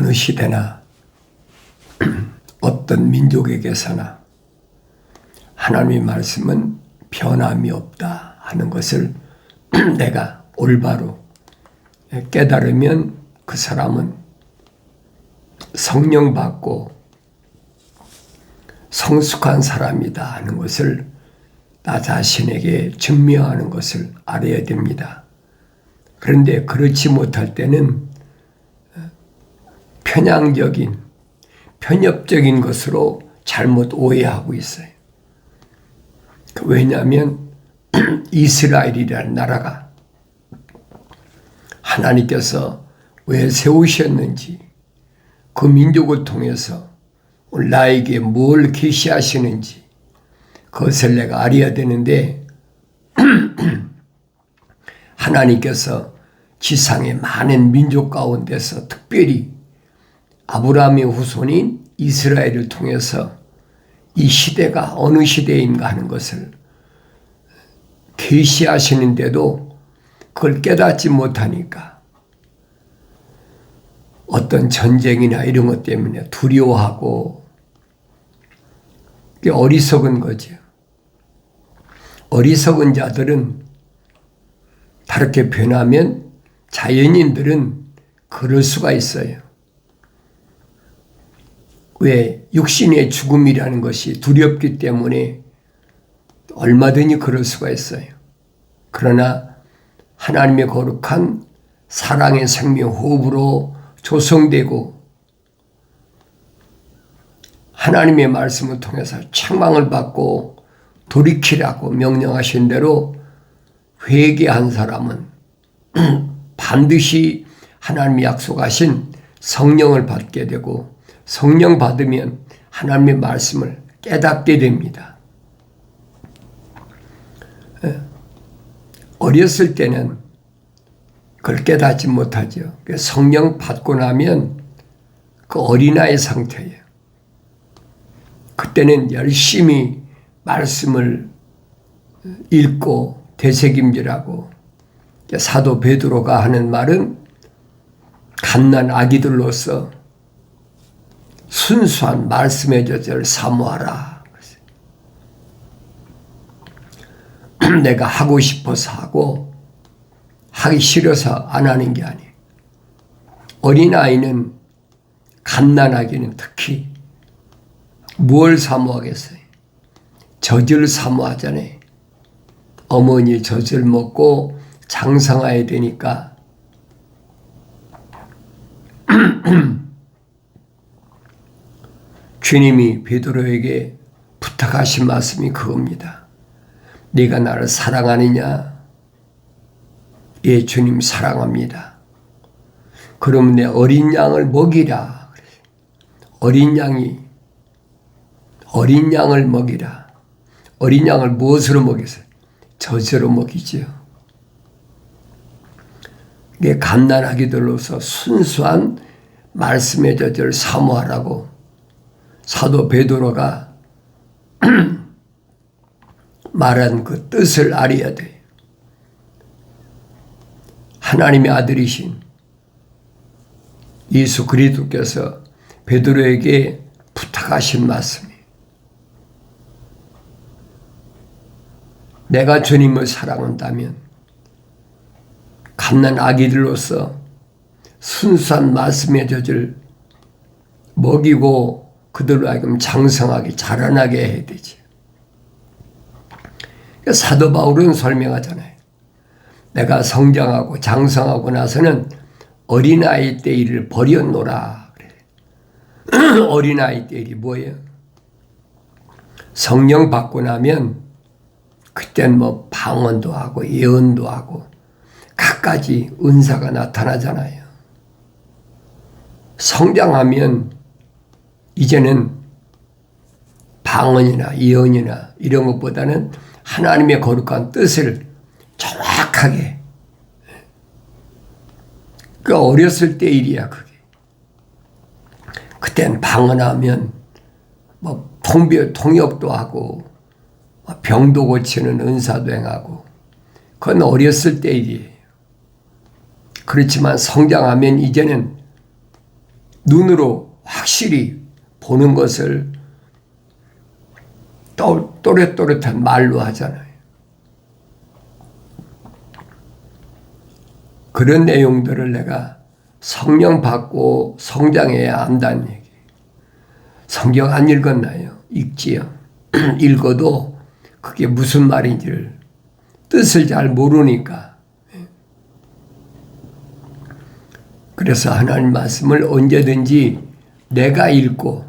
어느 시대나 어떤 민족에게서나 하나님의 말씀은 변함이 없다 하는 것을 내가 올바로 깨달으면 그 사람은 성령 받고 성숙한 사람이다 하는 것을 나 자신에게 증명하는 것을 알아야 됩니다. 그런데 그렇지 못할 때는 편향적인, 편협적인 것으로 잘못 오해하고 있어요. 왜냐하면 이스라엘이라는 나라가 하나님께서 왜 세우셨는지, 그 민족을 통해서 나에게 뭘 계시하시는지 그것을 내가 알아야 되는데 하나님께서 지상의 많은 민족 가운데서 특별히 아브라함의 후손인 이스라엘을 통해서 이 시대가 어느 시대인가 하는 것을 계시하시는데도 그걸 깨닫지 못하니까 어떤 전쟁이나 이런 것 때문에 두려워하고 그게 어리석은 거죠. 어리석은 자들은 다르게 변하면 자연인들은 그럴 수가 있어요. 왜? 육신의 죽음이라는 것이 두렵기 때문에 얼마든지 그럴 수가 있어요. 그러나 하나님의 거룩한 사랑의 생명 호흡으로 조성되고 하나님의 말씀을 통해서 책망을 받고 돌이키라고 명령하신 대로 회개한 사람은 반드시 하나님이 약속하신 성령을 받게 되고 성령 받으면 하나님의 말씀을 깨닫게 됩니다. 어렸을 때는 그걸 깨닫지 못하죠. 성령 받고 나면 그 어린아이 상태예요. 그때는 열심히 말씀을 읽고 되새김질하고 사도 베드로가 하는 말은 갓난 아기들로서 순수한 말씀의 젖을 사모하라. 내가 하고 싶어서 하고 하기 싫어서 안 하는 게 아니에요. 어린아이는 갓난아기는 특히 뭘 사모하겠어요? 젖을 사모하잖아요. 어머니의 젖을 먹고 장성해야 되니까 주님이 베드로에게 부탁하신 말씀이 그겁니다. 네가 나를 사랑하느냐? 예, 주님 사랑합니다. 그러면 내 어린 양을 먹이라. 어린 양을 먹이라. 어린 양을 무엇으로 먹이세요? 젖으로 먹이지요. 이게 갓난아기들로서 순수한 말씀의 젖을 사모하라고 사도 베드로가 말한 그 뜻을 알아야 돼요. 하나님의 아들이신 예수 그리스도께서 베드로에게 부탁하신 말씀이에요. 내가 주님을 사랑한다면 갓난 아기들로서 순수한 말씀의 젖을 먹이고 그들로 하여금 장성하게 자라나게 해야 되지. 사도 바울은 설명하잖아요. 내가 성장하고 장성하고 나서는 어린아이 때 일을 버려놓으라. 어린아이 때 일이 뭐예요? 성령 받고 나면 그땐 뭐 방언도 하고 예언도 하고 갖가지 은사가 나타나잖아요. 성장하면 이제는 방언이나 예언이나 이런 것보다는 하나님의 거룩한 뜻을 정확하게, 그 어렸을 때 일이야 그게. 그땐 방언하면 뭐 통역도 하고 병도 고치는 은사도 행하고 그건 어렸을 때 일이에요. 그렇지만 성장하면 이제는 눈으로 확실히 보는 것을 또렷또렷한 말로 하잖아요. 그런 내용들을 내가 성령 받고 성장해야 한다는 얘기. 성경 안 읽었나요? 읽지요. 읽어도 그게 무슨 말인지를 뜻을 잘 모르니까. 그래서 하나님 말씀을 언제든지 내가 읽고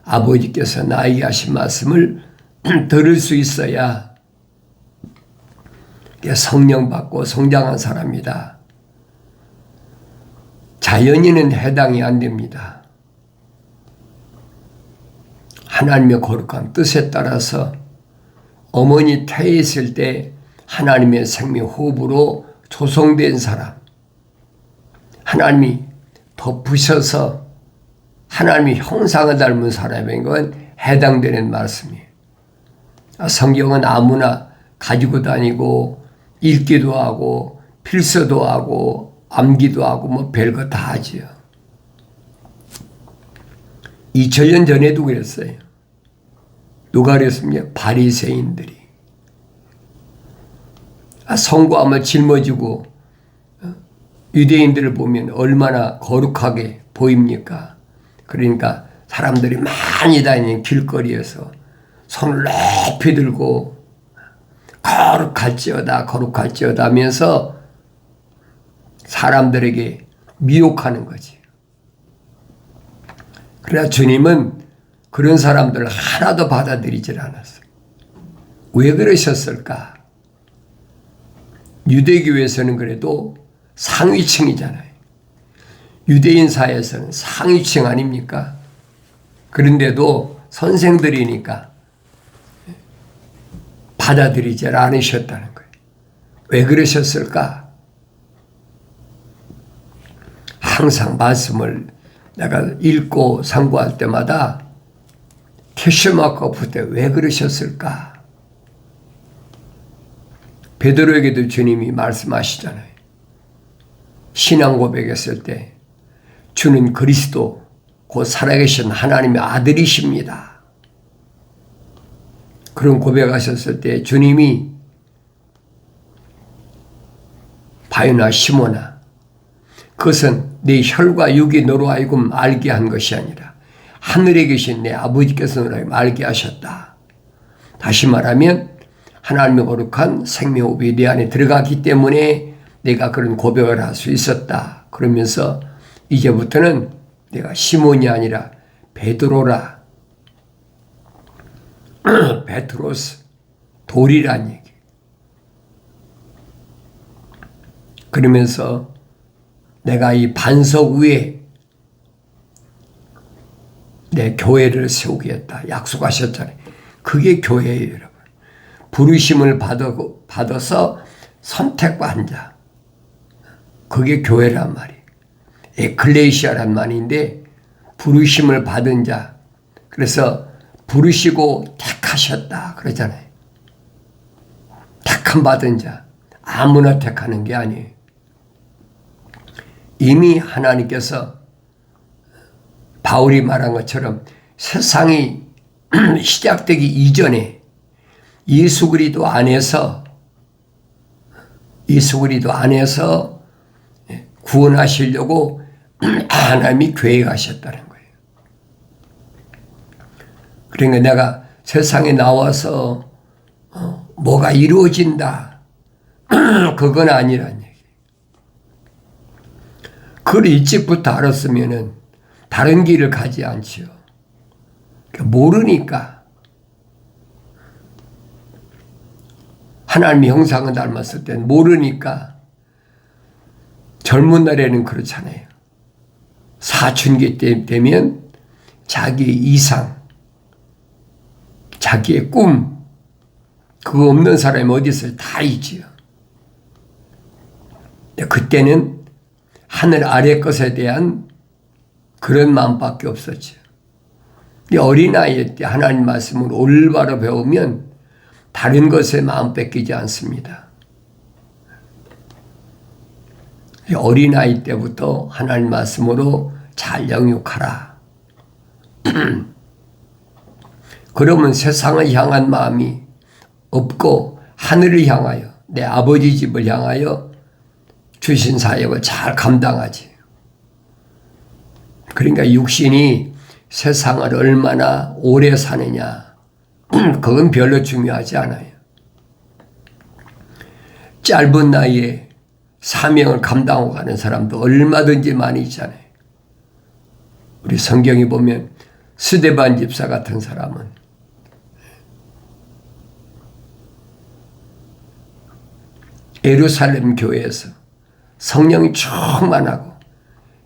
아버지께서 나에게 하신 말씀을 들을 수 있어야 성령 받고 성장한 사람이다. 자연인은 해당이 안 됩니다. 하나님의 거룩한 뜻에 따라서 어머니 태에 있을 때 하나님의 생명 호흡으로 조성된 사람, 하나님이 덮으셔서 하나님의 형상을 닮은 사람인 건 해당되는 말씀이에요. 성경은 아무나 가지고 다니고 읽기도 하고 필서도 하고 암기도 하고 뭐 별거 다 하지요. 2000년 전에도 그랬어요. 누가 그랬습니까? 바리새인들이. 성구하면 짊어지고 유대인들을 보면 얼마나 거룩하게 보입니까? 그러니까 사람들이 많이 다니는 길거리에서 손을 높이 들고 거룩할지어다 거룩할지어다 하면서 사람들에게 미혹하는 거지. 그러나 주님은 그런 사람들을 하나도 받아들이질 않았어요. 왜 그러셨을까? 유대교에서는 그래도 상위층이잖아요. 유대인 사회에서는 상위층 아닙니까? 그런데도 선생들이니까 받아들이질 않으셨다는 거예요. 왜 그러셨을까? 항상 말씀을 내가 읽고 상고할 때마다 퀘스천마크가 붙을 때 왜 그러셨을까? 베드로에게도 주님이 말씀하시잖아요. 신앙 고백했을 때 주는 그리스도 곧 살아계신 하나님의 아들이십니다. 그런 고백하셨을 때 주님이 바요나 시몬아 그것은 내 혈과 육이 너로 하여금 알게 한 것이 아니라 하늘에 계신 내 아버지께서 너로 하여금 알게 하셨다. 다시 말하면 하나님의 거룩한 생명호흡이 내 안에 들어가기 때문에 내가 그런 고백을 할 수 있었다. 그러면서 이제부터는 내가 시몬이 아니라 베드로라. 베트로스 돌이란 얘기. 그러면서 내가 이 반석 위에 내 교회를 세우겠다 약속하셨잖아요. 그게 교회예요, 여러분. 부르심을 받아서 선택받은 자. 그게 교회란 말이에요. 에클레시아란 말인데 부르심을 받은 자. 그래서 부르시고 택하셨다 그러잖아요. 택함 받은 자. 아무나 택하는 게 아니에요. 이미 하나님께서 바울이 말한 것처럼 세상이 시작되기 이전에 예수 그리스도 안에서 구원하시려고 하나님이 계획하셨다는 거예요. 그러니까 내가 세상에 나와서 뭐가 이루어진다. 그건 아니란 얘기. 그걸 일찍부터 알았으면은 다른 길을 가지 않지요. 모르니까. 하나님의 형상을 닮았을 땐 모르니까. 젊은 날에는 그렇잖아요. 사춘기 때 되면 자기의 이상, 자기의 꿈, 그거 없는 사람이 어디 있어요? 다 있지요. 그때는 하늘 아래 것에 대한 그런 마음밖에 없었죠. 어린아이 때 하나님 말씀을 올바로 배우면 다른 것에 마음 뺏기지 않습니다. 어린아이 때부터 하나님 말씀으로 잘 영육하라. 그러면 세상을 향한 마음이 없고 하늘을 향하여 내 아버지 집을 향하여 주신 사역을 잘 감당하지. 그러니까 육신이 세상을 얼마나 오래 사느냐, 그건 별로 중요하지 않아요. 짧은 나이에 사명을 감당하고 가는 사람도 얼마든지 많이 있잖아요. 우리 성경에 보면 스데반 집사 같은 사람은 예루살렘 교회에서 성령이 충만하고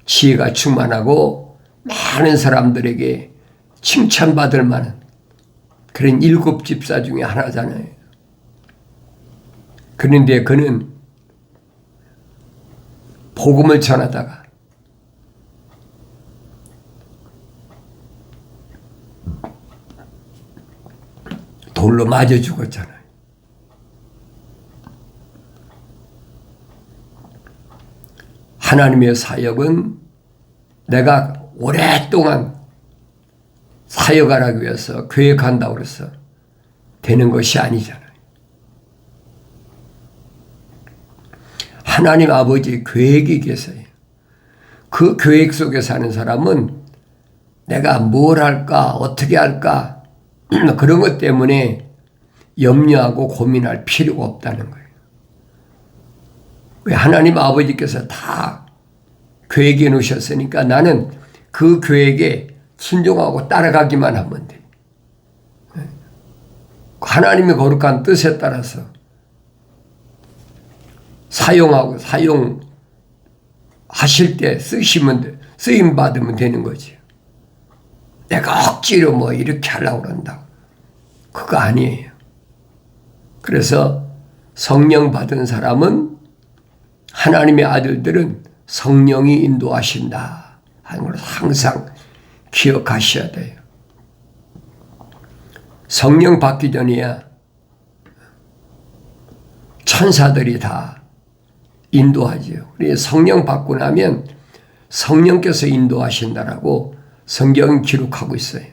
지혜가 충만하고 많은 사람들에게 칭찬받을 만한 그런 7 집사 중에 하나잖아요. 그런데 그는 복음을 전하다가 돌로 맞아 죽었잖아요. 하나님의 사역은 내가 오랫동안 사역하라고 해서 계획한다고 해서 되는 것이 아니잖아요. 하나님 아버지의 계획이 계세요. 그 계획 속에 사는 사람은 내가 뭘 할까, 어떻게 할까, 그런 것 때문에 염려하고 고민할 필요가 없다는 거예요. 왜 하나님 아버지께서 다 계획해 놓으셨으니까 나는 그 계획에 순종하고 따라가기만 하면 돼. 하나님의 거룩한 뜻에 따라서 사용하실 때 쓰임 받으면 되는 거지. 내가 억지로 뭐 이렇게 하려고 그런다고. 그거 아니에요. 그래서 성령 받은 사람은 하나님의 아들들은 성령이 인도하신다 하는 걸 항상 기억하셔야 돼요. 성령 받기 전에야 천사들이 다 인도하지요. 그래서 성령 받고 나면 성령께서 인도하신다라고 성경은 기록하고 있어요.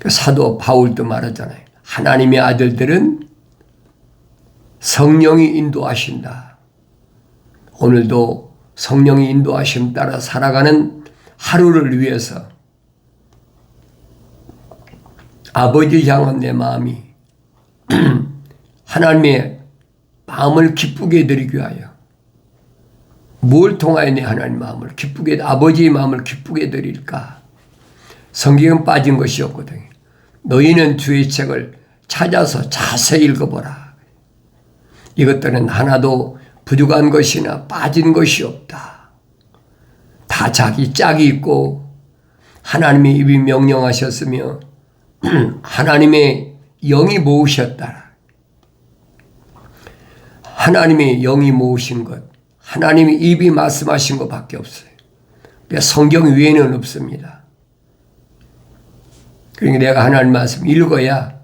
사도 바울도 말하잖아요. 하나님의 아들들은 성령이 인도하신다. 오늘도 성령의 인도하심 따라 살아가는 하루를 위해서 아버지 향한 내 마음이 하나님의 마음을 기쁘게 해드리기 위하여 뭘 통하여 내 하나님 마음을 기쁘게, 아버지의 마음을 기쁘게 해드릴까? 성경은 빠진 것이 없거든요. 너희는 주의 책을 찾아서 자세히 읽어보라. 이것들은 하나도 부족한 것이나 빠진 것이 없다. 다 자기 짝이 있고 하나님의 입이 명령하셨으며 하나님의 영이 모으셨다. 하나님의 영이 모으신 것, 하나님의 입이 말씀하신 것밖에 없어요. 성경 외에는 없습니다. 그러니까 내가 하나님 말씀 읽어야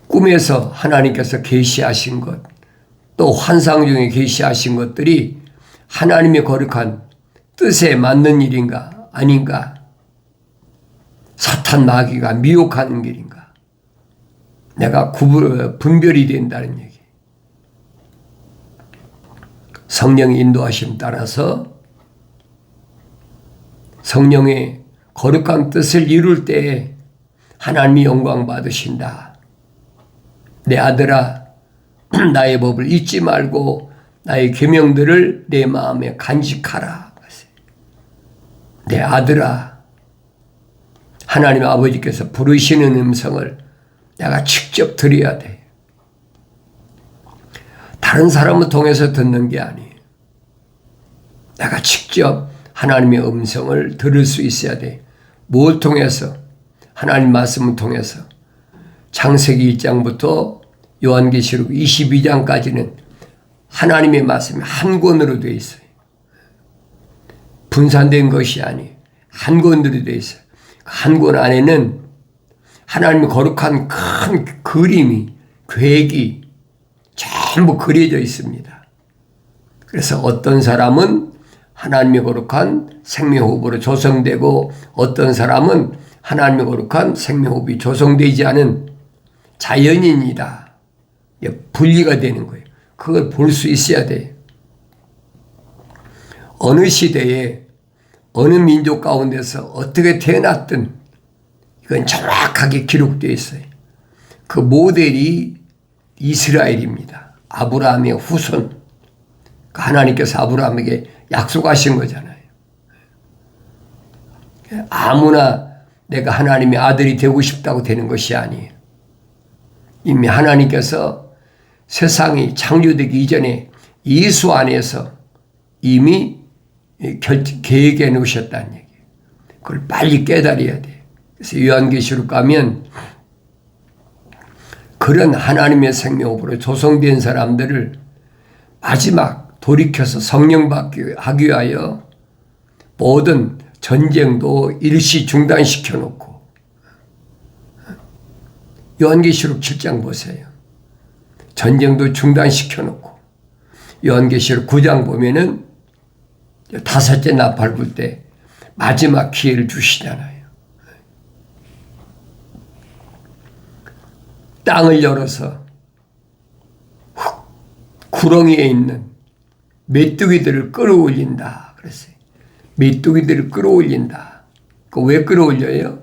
꿈에서 하나님께서 계시하신 것, 또 환상 중에 계시하신 것들이 하나님의 거룩한 뜻에 맞는 일인가 아닌가, 사탄 마귀가 미혹하는 길인가, 내가 분별이 된다는 얘기. 성령의 인도하심 따라서 성령의 거룩한 뜻을 이룰 때에 하나님이 영광 받으신다. 내 아들아, 나의 법을 잊지 말고 나의 계명들을 내 마음에 간직하라. 내 아들아, 하나님 아버지께서 부르시는 음성을 내가 직접 들어야 돼. 다른 사람을 통해서 듣는 게 아니에요. 내가 직접 하나님의 음성을 들을 수 있어야 돼. 뭘 통해서? 하나님 말씀을 통해서. 창세기 1장부터 요한계시록 22장까지는 하나님의 말씀이 한 권으로 되어 있어요. 분산된 것이 아니에요. 한 권으로 되어 있어요. 한 권 안에는 하나님의 거룩한 큰 그림이, 계획이 전부 그려져 있습니다. 그래서 어떤 사람은 하나님의 거룩한 생명호흡으로 조성되고 어떤 사람은 하나님의 거룩한 생명호흡이 조성되지 않은 자연인이다. 분리가 되는 거예요. 그걸 볼 수 있어야 돼요. 어느 시대에 어느 민족 가운데서 어떻게 태어났든 이건 정확하게 기록되어 있어요. 그 모델이 이스라엘입니다. 아브라함의 후손. 하나님께서 아브라함에게 약속하신 거잖아요. 아무나 내가 하나님의 아들이 되고 싶다고 되는 것이 아니에요. 이미 하나님께서 세상이 창조되기 이전에 예수 안에서 이미 계획해 놓으셨다는 얘기예요. 그걸 빨리 깨달아야 돼요. 그래서 요한계시록 가면 그런 하나님의 생명으로 조성된 사람들을 마지막 돌이켜서 성령 받기 하기 위하여 모든 전쟁도 일시 중단시켜 놓고 요한계시록 7장 보세요. 전쟁도 중단시켜 놓고 요한계시록 9장 보면은 다섯째 나팔 불 때 마지막 기회를 주시잖아요. 땅을 열어서 구렁이에 있는 메뚜기들을 끌어올린다 그랬어요. 메뚜기들을 끌어올린다. 왜 끌어올려요?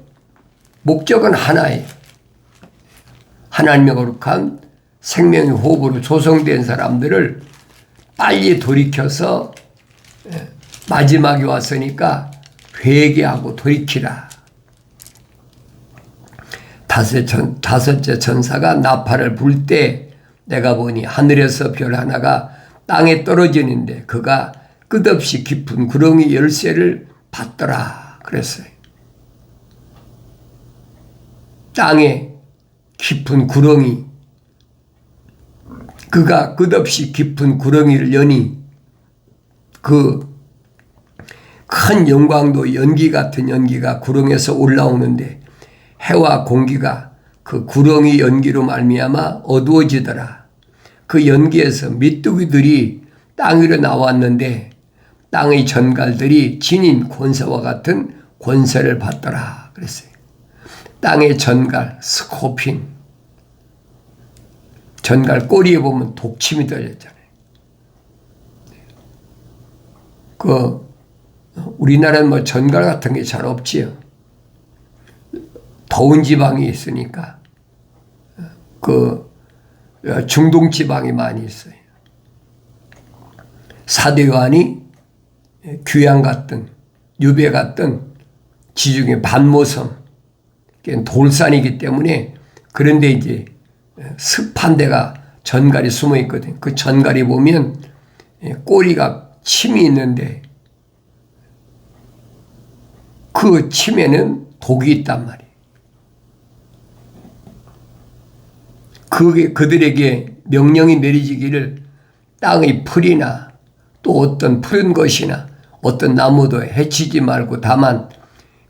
목적은 하나예요. 하나님의 거룩한 생명의 호흡으로 조성된 사람들을 빨리 돌이켜서 마지막에 왔으니까 회개하고 돌이키라. 다섯째 천사가 나팔을 불 때 내가 보니 하늘에서 별 하나가 땅에 떨어지는데 그가 끝없이 깊은 구렁이 열쇠를 받더라 그랬어요. 땅에 깊은 구렁이, 그가 끝없이 깊은 구렁이를 여니 그 큰 영광도 연기 같은 연기가 구렁에서 올라오는데 해와 공기가 그 구렁이 연기로 말미암아 어두워지더라. 그 연기에서 메뚜기들이 땅 위로 나왔는데 땅의 전갈들이 지닌 권세와 같은 권세를 받더라 그랬어요. 땅의 전갈, 스코핀. 전갈 꼬리에 보면 독침이 달렸잖아요. 우리나라는 뭐 전갈 같은 게 잘 없지요. 더운 지방이 있으니까 중동 지방이 많이 있어요. 사도 요한이 규양 같은 유배 같은 지중해 반모섬 돌산이기 때문에 그런데 이제 습한 데가 전갈이 숨어 있거든요. 그 전갈이 보면 꼬리가 침이 있는데 그 침에는 독이 있단 말이에요. 그들에게 명령이 내리지기를 땅의 풀이나 또 어떤 푸른 것이나 어떤 나무도 해치지 말고 다만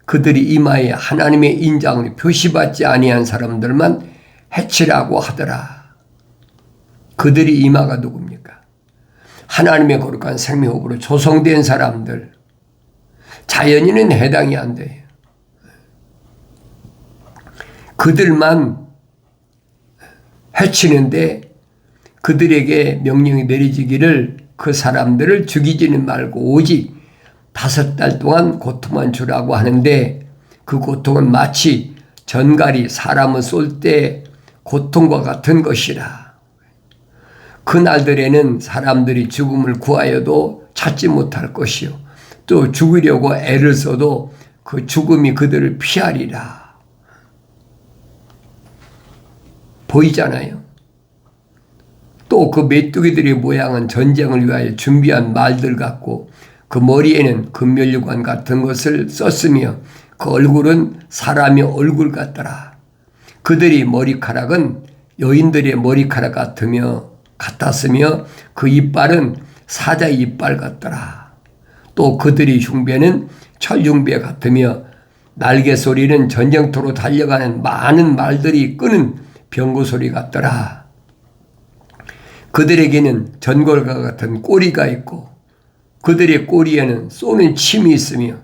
그들이 이마에 하나님의 인장을 표시받지 아니한 사람들만 해치라고 하더라. 그들이 이마가 누굽니까? 하나님의 거룩한 생명으로 조성된 사람들. 자연인은 해당이 안 돼요. 그들만 해치는데 그들에게 명령이 내리지기를 그 사람들을 죽이지는 말고 오직 5달 동안 고통만 주라고 하는데 그 고통은 마치 전갈이 사람을 쏠 때 고통과 같은 것이라. 그 날들에는 사람들이 죽음을 구하여도 찾지 못할 것이요 또 죽으려고 애를 써도 그 죽음이 그들을 피하리라. 보이잖아요. 또 그 메뚜기들의 모양은 전쟁을 위하여 준비한 말들 같고 그 머리에는 금면류관 같은 것을 썼으며 그 얼굴은 사람의 얼굴 같더라. 그들이 머리카락은 여인들의 머리카락 같았으며 그 이빨은 사자의 이빨 같더라. 또 그들의 흉배는 철흉배 같으며 날개 소리는 전쟁터로 달려가는 많은 말들이 끄는 병거 소리 같더라. 그들에게는 전골과 같은 꼬리가 있고 그들의 꼬리에는 쏘는 침이 있으며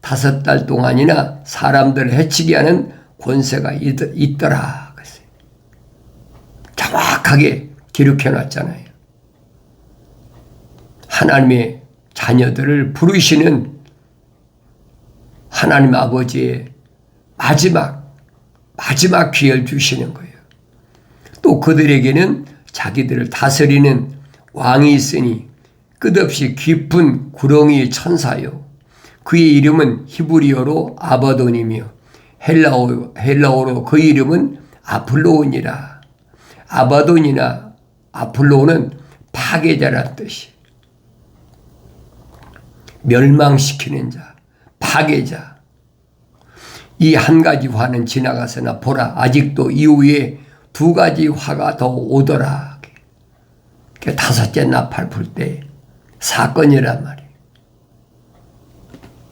5달 동안이나 사람들을 해치게 하는 권세가 있더라. 정확하게 기록해 놨잖아요. 하나님의 자녀들을 부르시는 하나님 아버지의 마지막 기회를 주시는 거예요. 또 그들에게는 자기들을 다스리는 왕이 있으니 끝없이 깊은 구렁이의 천사요. 그의 이름은 히브리어로 아바돈이며 헬라어로 그 이름은 아폴로온이라. 아바돈이나 아폴로온은 파괴자란 뜻이. 멸망시키는 자, 파괴자. 이 한 가지 화는 지나가서나 보라 아직도 이후에 2가지 화가 더 오더라. 5째 나팔 불 때 사건이란 말이에요.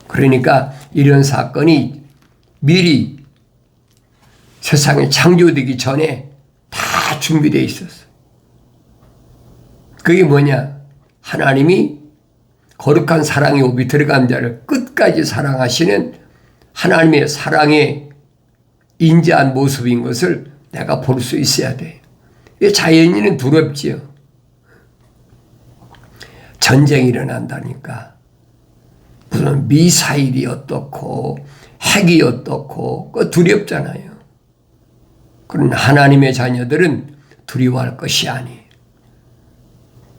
그러니까 이런 사건이 미리 세상이 창조되기 전에 다 준비되어 있었어요. 그게 뭐냐? 하나님이 거룩한 사랑의 옵이 들어간 자를 끝까지 사랑하시는 하나님의 사랑의 인자한 모습인 것을 내가 볼 수 있어야 돼. 자연인은 두렵지요. 전쟁이 일어난다니까. 무슨 미사일이 어떻고 핵이 어떻고 그거 두렵잖아요. 그러나 하나님의 자녀들은 두려워할 것이 아니에요.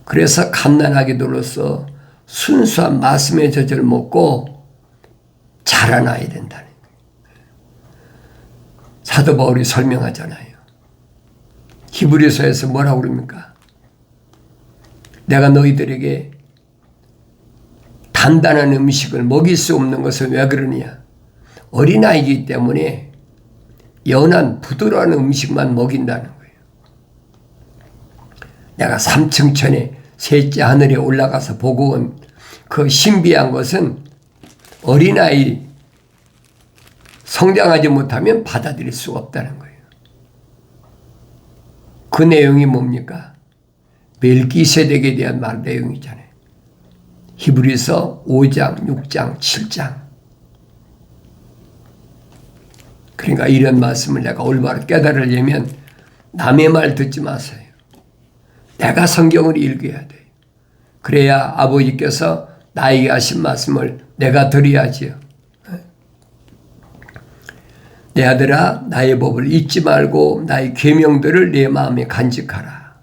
그래서 갓난아기들로서 순수한 말씀의 젖을 먹고 자라나야 된다는 거예요. 사도 바울이 설명하잖아요. 히브리서에서 뭐라고 그럽니까? 내가 너희들에게 단단한 음식을 먹일 수 없는 것은 왜 그러냐? 어린아이이기 때문에 연한 부드러운 음식만 먹인다는 거예요. 내가 3층 천에 셋째 하늘에 올라가서 보고 온 그 신비한 것은 어린아이 성장하지 못하면 받아들일 수가 없다는 거예요. 그 내용이 뭡니까? 멜기세덱에 대한 말 내용이잖아요. 히브리서 5장, 6장, 7장. 그러니까 이런 말씀을 내가 올바로 깨달으려면 남의 말 듣지 마세요. 내가 성경을 읽어야 돼요. 그래야 아버지께서 나에게 하신 말씀을 내가 드려야지요. 내 아들아 나의 법을 잊지 말고 나의 계명들을 내 마음에 간직하라.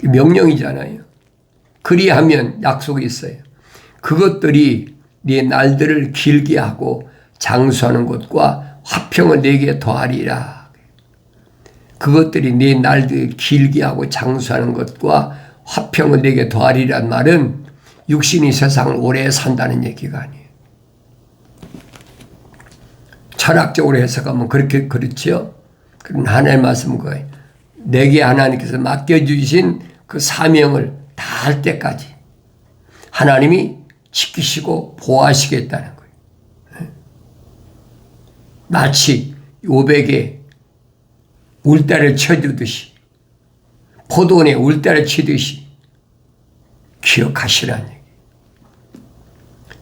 명령이잖아요. 그리하면 약속이 있어요. 그것들이 네 날들을 길게 하고 장수하는 것과 화평을 내게 더하리라. 그것들이 네 날들을 길게 하고 장수하는 것과 화평을 내게 더하리란 말은 육신이 세상을 오래 산다는 얘기가 아니에요. 철학적으로 해석하면 그렇게 그렇지요. 그럼 하나님의 말씀은 거예요. 내게 하나님께서 맡겨주신 그 사명을 다 할 때까지 하나님이 지키시고 보호하시겠다는 거예요. 마치 요백에 울대를 쳐주듯이 포도원에 울대를 치듯이 기억하시라는 얘기예요.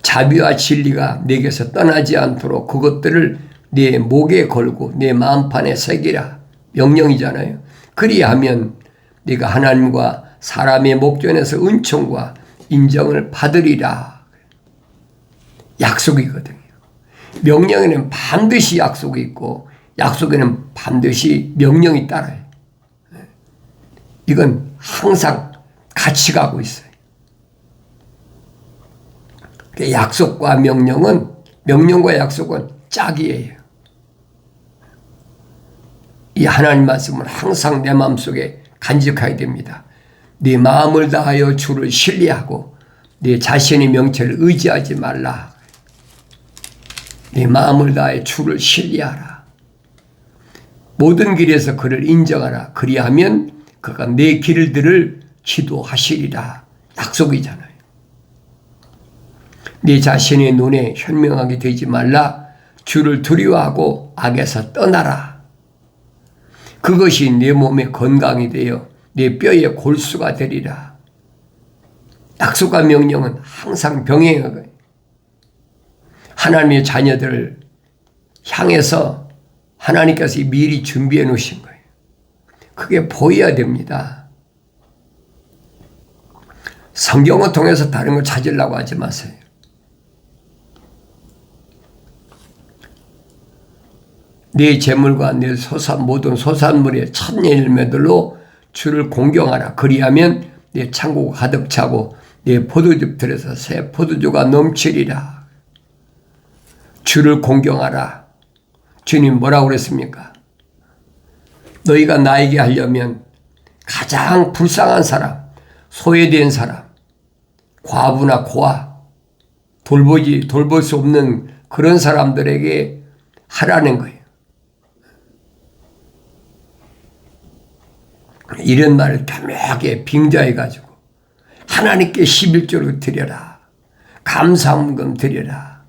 자비와 진리가 내게서 떠나지 않도록 그것들을 내 목에 걸고 내 마음판에 새기라. 명령이잖아요. 그리하면 네가 하나님과 사람의 목전에서 은총과 인정을 받으리라. 약속이거든요. 명령에는 반드시 약속이 있고 약속에는 반드시 명령이 따라요. 이건 항상 같이 가고 있어요. 약속과 명령과 약속은 짝이에요. 이 하나님 말씀을 항상 내 마음속에 간직해야 됩니다. 네 마음을 다하여 주를 신뢰하고 네 자신의 명체를 의지하지 말라. 네 마음을 다하여 주를 신뢰하라. 모든 길에서 그를 인정하라. 그리하면 그가 내 길들을 지도하시리라. 약속이잖아요. 네 자신의 눈에 현명하게 되지 말라. 주를 두려워하고 악에서 떠나라. 그것이 내 몸의 건강이 되어 네 뼈의 골수가 되리라. 약속과 명령은 항상 병행한 거예요. 하나님의 자녀들을 향해서 하나님께서 미리 준비해 놓으신 거예요. 그게 보여야 됩니다. 성경을 통해서 다른 걸 찾으려고 하지 마세요. 네 재물과 네 모든 소산물의 첫 열매들로 주를 공경하라. 그리하면 네 창고가 가득 차고 네 포도즙들에서 새 포도주가 넘치리라. 주를 공경하라. 주님 뭐라고 그랬습니까? 너희가 나에게 하려면 가장 불쌍한 사람, 소외된 사람, 과부나 고아, 돌볼 수 없는 그런 사람들에게 하라는 거예요. 이런 말을 담하게 빙자해가지고 하나님께 11조를 드려라. 감사헌금 드려라.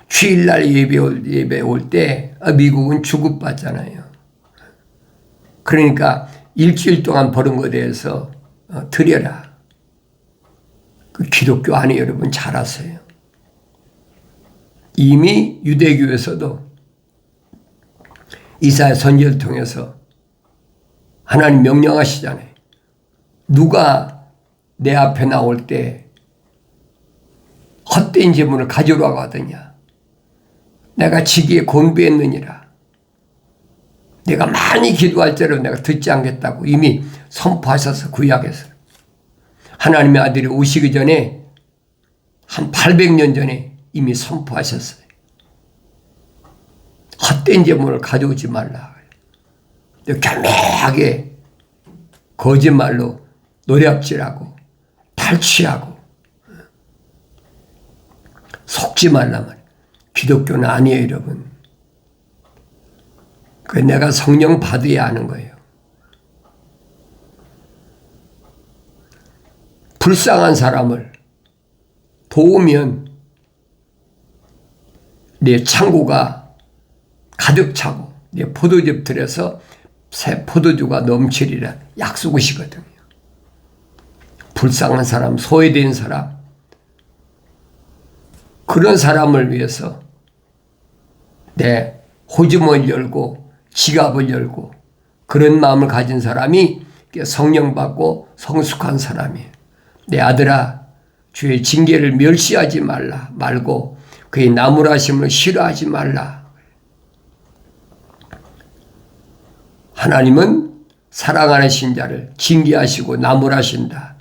주일날 예배 올 때 미국은 주급받잖아요. 그러니까 일주일 동안 버는 것에 대해서 드려라. 그 기독교 안에 여러분 잘 아세요. 이미 유대교에서도 이사야 선지자를 통해서 하나님 명령하시잖아요. 누가 내 앞에 나올 때 헛된 재물을 가져오라고 하더냐. 내가 지기에 곤비했느니라. 내가 많이 기도할지라도 내가 듣지 않겠다고 이미 선포하셔서 구약에서. 하나님의 아들이 오시기 전에 한 800년 전에 이미 선포하셨어요. 헛된 재물을 가져오지 말라. 교묘하게 거짓말로 노략질하고 탈취하고 속지 말란 말이에요. 기독교는 아니에요, 여러분. 그 내가 성령 받아야 하는 거예요. 불쌍한 사람을 도우면 내 창고가 가득 차고 내 포도즙 들에서 새 포도주가 넘치리라 약속이시거든요. 불쌍한 사람, 소외된 사람, 그런 사람을 위해서 내 호주머니를 열고 지갑을 열고 그런 마음을 가진 사람이 성령 받고 성숙한 사람이에요. 내 아들아, 주의 징계를 멸시하지 말고 그의 나무라심을 싫어하지 말라. 하나님은 사랑하는 신자를 징계하시고 나무라신다.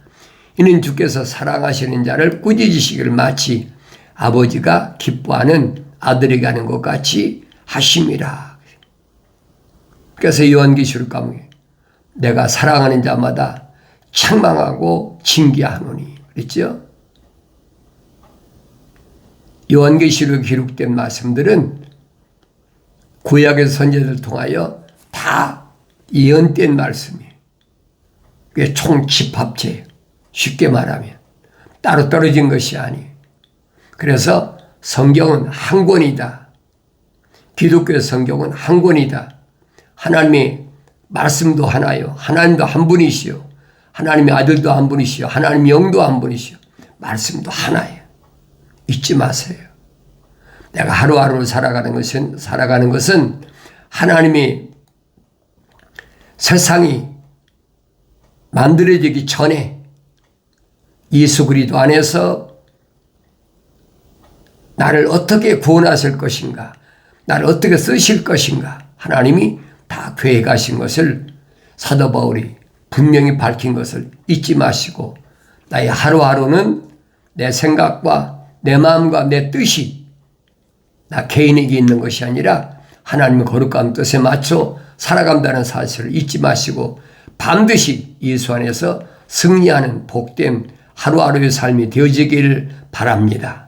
이는 주께서 사랑하시는 자를 꾸짖으시기를 마치 아버지가 기뻐하는 아들에게 하는 것 같이 하심이라. 그래서 요한계시록 가문에 내가 사랑하는 자마다 책망하고 징계하노니 그랬죠? 요한계시록에 기록된 말씀들은 구약의 선지자들을 통하여 다 예언된 말씀이에요. 그게 총집합체, 쉽게 말하면 따로 떨어진 것이 아니에요. 그래서 성경은 한 권이다. 기독교의 성경은 한 권이다. 하나님의 말씀도 하나요. 하나님도 한 분이시요. 하나님의 아들도 한 분이시요. 하나님의 영도 한 분이시요. 말씀도 하나예요. 잊지 마세요. 내가 하루하루 살아가는 것은 하나님의 세상이 만들어지기 전에 예수 그리스도 안에서 나를 어떻게 구원하실 것인가, 나를 어떻게 쓰실 것인가, 하나님이 다 계획하신 것을 사도 바울이 분명히 밝힌 것을 잊지 마시고 나의 하루하루는 내 생각과 내 마음과 내 뜻이 나 개인에게 있는 것이 아니라 하나님의 거룩한 뜻에 맞춰 살아간다는 사실을 잊지 마시고 반드시 예수 안에서 승리하는 복된 하루하루의 삶이 되어지기를 바랍니다.